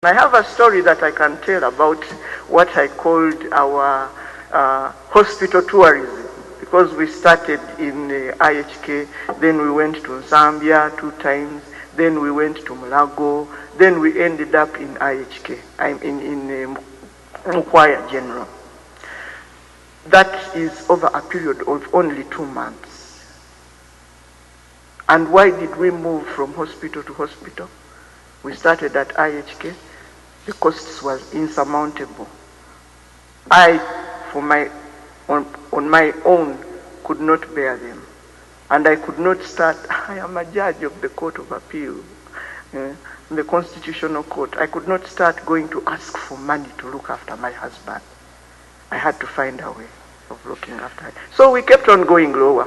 I have a story that I can tell about what I called our hospital tourism, because we started in IHK, then we went to Zambia 2 times, then we went to Mulago, then we ended up in IHK, I'm in Mukwaya General. That is over a period of only 2 months. And why did we move from hospital to hospital? We started at IHK. The costs was insurmountable. I, on my own, could not bear them. And I could not start, I am a judge of the Court of Appeal, the Constitutional Court. I could not start going to ask for money to look after my husband. I had to find a way of looking after him. So we kept on going lower.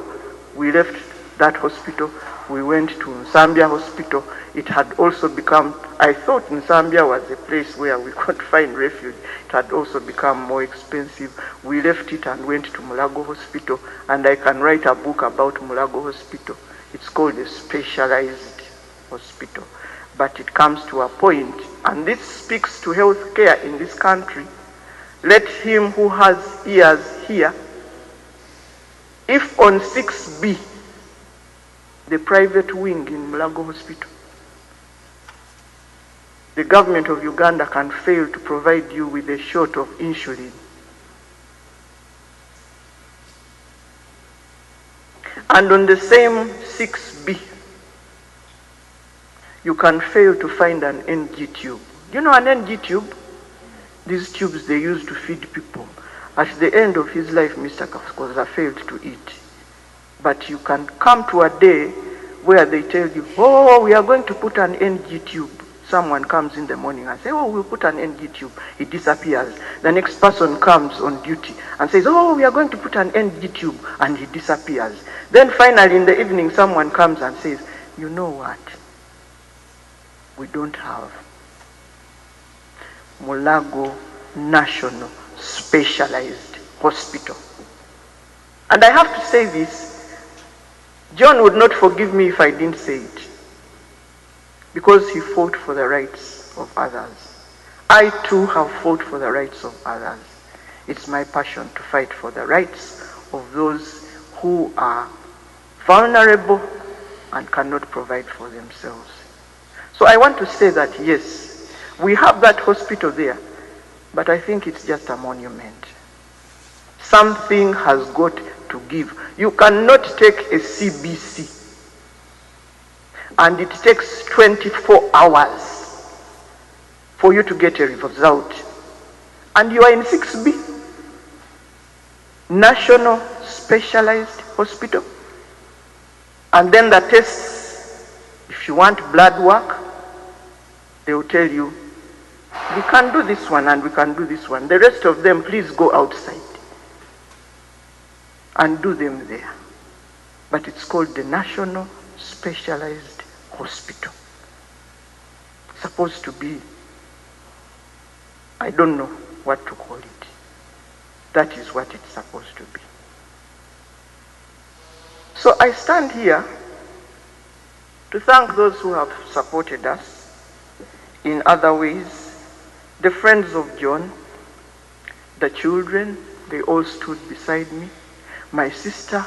We left that hospital. We went to Zambia Hospital. It had also become, I thought Zambia was a place where we could find refuge. It had also become more expensive. We left it and went to Mulago Hospital, and I can write a book about Mulago Hospital. It's called a specialized hospital. But it comes to a point, and this speaks to health care in this country. Let him who has ears hear. If on 6B, the private wing in Mulago Hospital, the government of Uganda can fail to provide you with a shot of insulin, and on the same 6B, you can fail to find an NG tube. You know an NG tube? These tubes they use to feed people. At the end of his life, Mr. Kafukoza failed to eat. But you can come to a day where they tell you, oh, we are going to put an NG tube. Someone comes in the morning and says, oh, we'll put an NG tube. It disappears. The next person comes on duty and says, oh, we are going to put an NG tube, and he disappears. Then finally in the evening, someone comes and says, you know what? We don't have Mulago National Specialized Hospital. And I have to say this, John would not forgive me if I didn't say it, because he fought for the rights of others. I too have fought for the rights of others. It's my passion to fight for the rights of those who are vulnerable and cannot provide for themselves. So I want to say that yes, we have that hospital there, but I think it's just a monument. Something has got to give. You cannot take a CBC and it takes 24 hours for you to get a result, and you are in 6B, National Specialized Hospital, and then the tests, if you want blood work, they will tell you, we can do this one and we can do this one. The rest of them, please go outside and do them there. But it's called the National Specialized Hospital. It's supposed to be, I don't know what to call it. That is what it's supposed to be. So I stand here to thank those who have supported us in other ways. The friends of John, the children, they all stood beside me. My sister,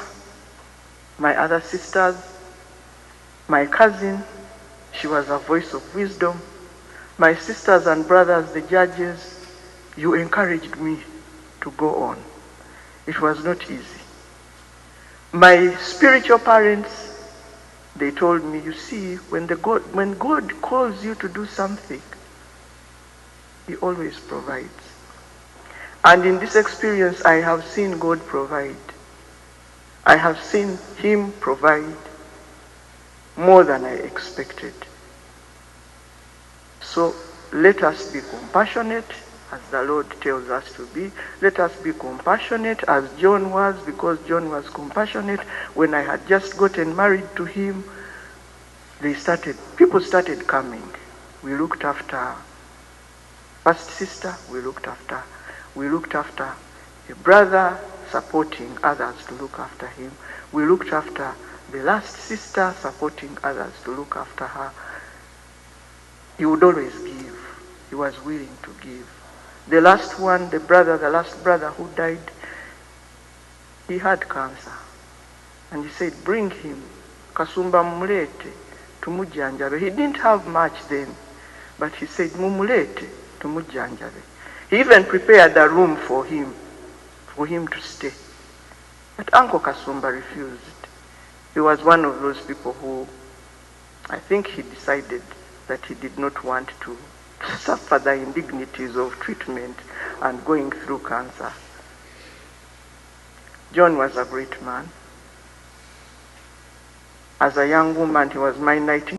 my other sisters, my cousin, she was a voice of wisdom. My sisters and brothers, the judges, you encouraged me to go on. It was not easy. My spiritual parents, they told me, you see, when God calls you to do something, He always provides. And in this experience, I have seen God provide. I have seen Him provide more than I expected. So let us be compassionate as the Lord tells us to be. Let us be compassionate as John was, because John was compassionate. When I had just gotten married to him, people started coming. We looked after first sister, we looked after a brother, supporting others to look after him. We looked after the last sister, supporting others to look after her. He would always give. he was willing to give. The last one, the last brother who died, he had cancer. And he said, bring him. Kasumba mumulete, tumujanjabe. He didn't have much then, but he said, mumulete, tumujanjabe. He even prepared a room for him to stay. But Uncle Kasumba refused. He was one of those people who, I think he decided that he did not want to suffer the indignities of treatment and going through cancer. John was a great man. As a young woman, he was my 19